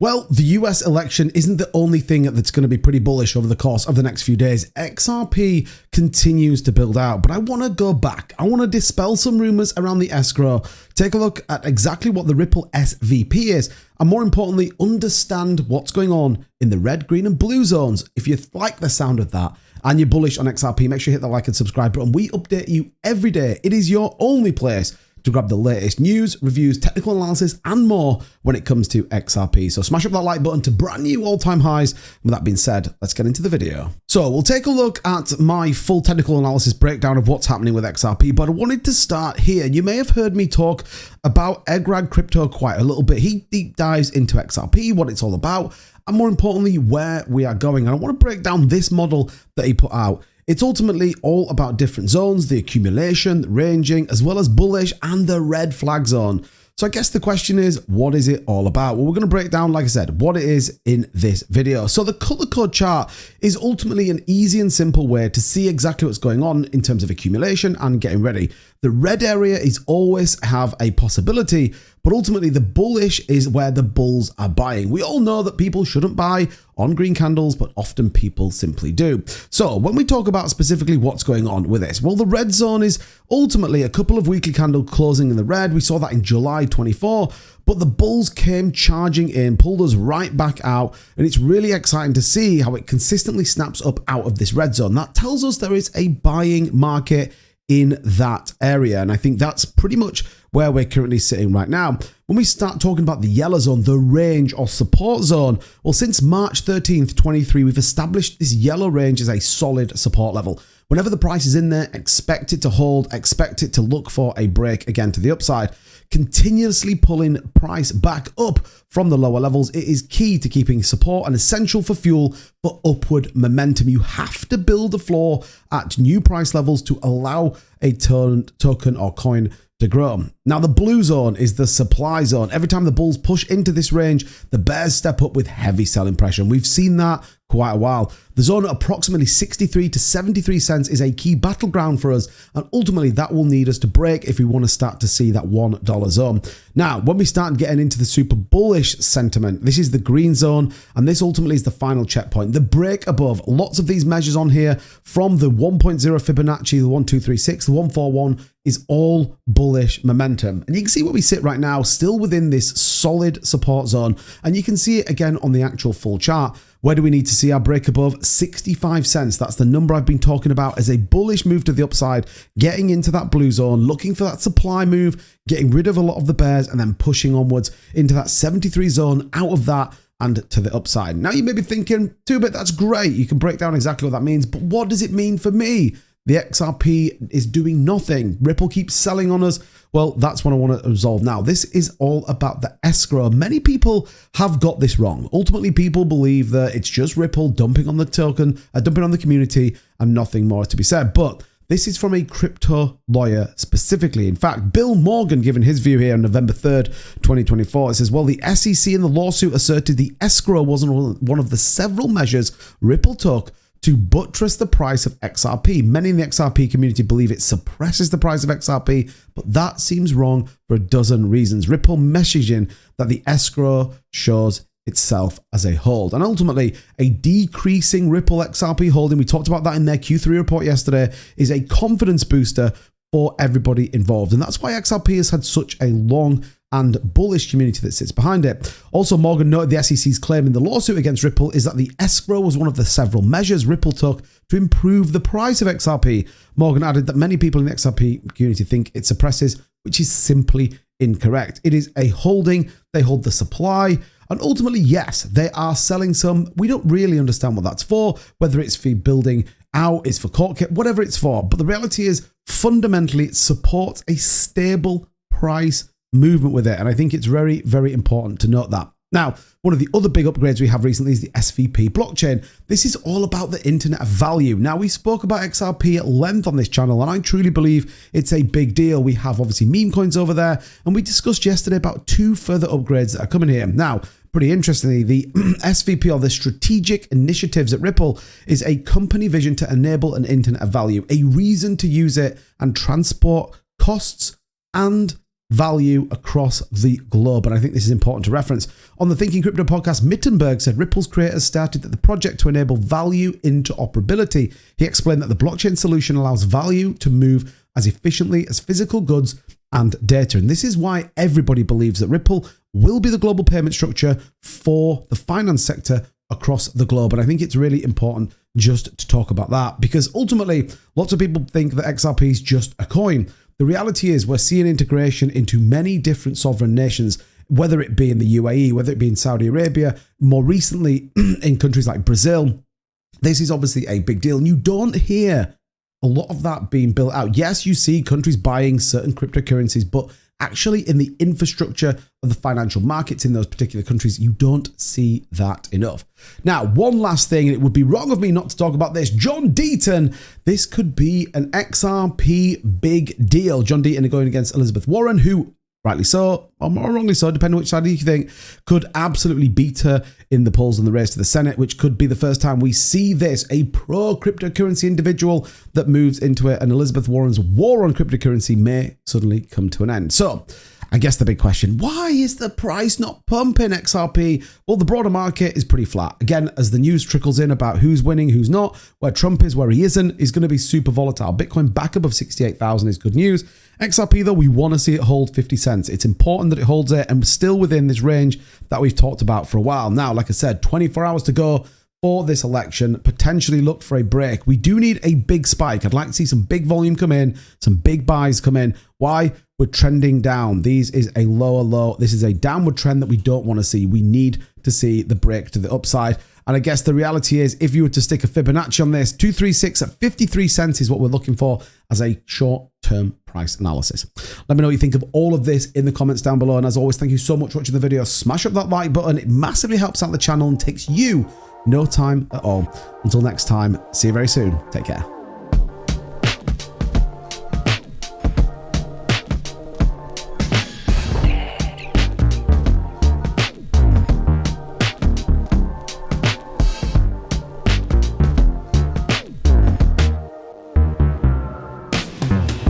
Well, the US election isn't the only thing that's going to be pretty bullish over the course of the next few days. XRP continues to build out, but I want to go back. I want to dispel some rumors around the escrow, take a look at exactly what the Ripple SVP is, and more importantly, understand what's going on in the red, green, and blue zones. If you like the sound of that and you're bullish on XRP, make sure you hit the like and subscribe button. We update you every day. It is your only place to grab the latest news, reviews, technical analysis, and more when it comes to XRP. So smash up that like button to brand new all-time highs. With that being said, let's get into the video. So we'll take a look at my full technical analysis breakdown of what's happening with XRP, but I wanted to start here. You may have heard me talk about Egrad Crypto quite a little bit. He deep dives into XRP, what it's all about, and more importantly, where we are going. And I want to break down this model that he put out. It's ultimately all about different zones, the accumulation, the ranging, as well as bullish and the red flag zone. So I guess the question is, what is it all about? Well, we're going to break down, like I said, what it is in this video. So the color code chart is ultimately an easy and simple way to see exactly what's going on in terms of accumulation and getting ready. The red area is always have a possibility, but ultimately the bullish is where the bulls are buying. We all know that people shouldn't buy on green candles, but often people simply do. So when we talk about specifically what's going on with this, well, the red zone is ultimately a couple of weekly candle closing in the red. We saw that in July 24, but the bulls came charging in, pulled us right back out, and it's really exciting to see how it consistently snaps up out of this red zone. That tells us there is a buying market in that area, and I think that's pretty much where we're currently sitting right now. When we start talking about the yellow zone, the range or support zone, well, since March 13th, 23, we've established this yellow range as a solid support level. Whenever the price is in there, expect it to hold, expect it to look for a break again to the upside. Continuously pulling price back up from the lower levels, it is key to keeping support and essential for fuel for upward momentum. You have to build a floor at new price levels to allow a token or coin to grow. Now, the blue zone is the supply zone. Every time the bulls push into this range, the bears step up with heavy selling pressure. And we've seen that quite a while. The zone at approximately 63 to 73 cents is a key battleground for us, and ultimately that will need us to break if we want to start to see that $1 zone. Now, when we start getting into the super bullish sentiment, this is the green zone, and this ultimately is the final checkpoint. The break above, lots of these measures on here from the 1.0 Fibonacci, the 1236, the 141 is all bullish momentum. And you can see where we sit right now, still within this solid support zone, and you can see it again on the actual full chart. Where do we need to see our break above? 65 cents. That's the number I've been talking about as a bullish move to the upside, getting into that blue zone, looking for that supply move, getting rid of a lot of the bears, and then pushing onwards into that 73 zone, out of that and to the upside. Now you may be thinking, 2-bit, that's great. You can break down exactly what that means, but what does it mean for me? The XRP is doing nothing. Ripple keeps selling on us. Well, that's what I want to resolve now. This is all about the escrow. Many people have got this wrong. Ultimately, people believe that it's just Ripple dumping on the token, dumping on the community, and nothing more to be said. But this is from a crypto lawyer specifically. In fact, Bill Morgan, given his view here on November 3rd, 2024, it says, well, the SEC in the lawsuit asserted the escrow wasn't one of the several measures Ripple took to buttress the price of XRP. Many in the XRP community believe it suppresses the price of XRP, but that seems wrong for a dozen reasons. Ripple messaging that the escrow shows itself as a hold. And ultimately, a decreasing Ripple XRP holding, we talked about that in their Q3 report yesterday, is a confidence booster for everybody involved. And that's why XRP has had such a long and bullish community that sits behind it. Also, Morgan noted the SEC's claim in the lawsuit against Ripple is that the escrow was one of the several measures Ripple took to improve the price of XRP. Morgan added that many people in the XRP community think it suppresses, which is simply incorrect. It is a holding. They hold the supply. And ultimately, yes, they are selling some. We don't really understand what that's for, whether it's for building out, it's for court kit, whatever it's for. But the reality is, fundamentally, it supports a stable price movement with it. And I think it's very, very important to note that. Now, one of the other big upgrades we have recently is the SVP blockchain. This is all about the internet of value. Now, we spoke about XRP at length on this channel, and I truly believe it's a big deal. We have obviously meme coins over there, and we discussed yesterday about 2 further upgrades that are coming here. Now, pretty interestingly, the SVP, or the Strategic Initiatives at Ripple, is a company vision to enable an internet of value, a reason to use it and transport costs and value across the globe. And I think this is important to reference. On the Thinking Crypto podcast, Mittenberg said Ripple's creators started the project to enable value interoperability. He explained that the blockchain solution allows value to move as efficiently as physical goods and data. And this is why everybody believes that Ripple will be the global payment structure for the finance sector across the globe. And I think it's really important just to talk about that, because ultimately lots of people think that XRP is just a coin. The reality is we're seeing integration into many different sovereign nations, whether it be in the UAE, whether it be in Saudi Arabia, more recently in countries like Brazil. This is obviously a big deal. And you don't hear a lot of that being built out. Yes, you see countries buying certain cryptocurrencies, but actually in the infrastructure of the financial markets in those particular countries, you don't see that enough. Now, one last thing, and it would be wrong of me not to talk about this. John Deaton, this could be an XRP big deal. John Deaton going against Elizabeth Warren, who, rightly so, or more wrongly so, depending on which side you think, could absolutely beat her in the polls in the race to the Senate, which could be the first time we see this, a pro-cryptocurrency individual that moves into it, and Elizabeth Warren's war on cryptocurrency may suddenly come to an end. So, I guess the big question, why is the price not pumping XRP? Well, the broader market is pretty flat. Again, as the news trickles in about who's winning, who's not, where Trump is, where he isn't, is going to be super volatile. Bitcoin back above 68,000 is good news. XRP, though, we want to see it hold 50 cents. It's important that it holds it, and we're still within this range that we've talked about for a while. Now, like I said, 24 hours to go for this election, potentially look for a break. We do need a big spike. I'd like to see some big volume come in, some big buys come in. Why? We're trending down. This is a lower low. This is a downward trend that we don't want to see. We need to see the break to the upside. And I guess the reality is, if you were to stick a Fibonacci on this, 236 at 53 cents is what we're looking for as a short-term price analysis. Let me know what you think of all of this in the comments down below. And as always, thank you so much for watching the video. Smash up that like button. It massively helps out the channel and takes you no time at all. Until next time, see you very soon. Take care.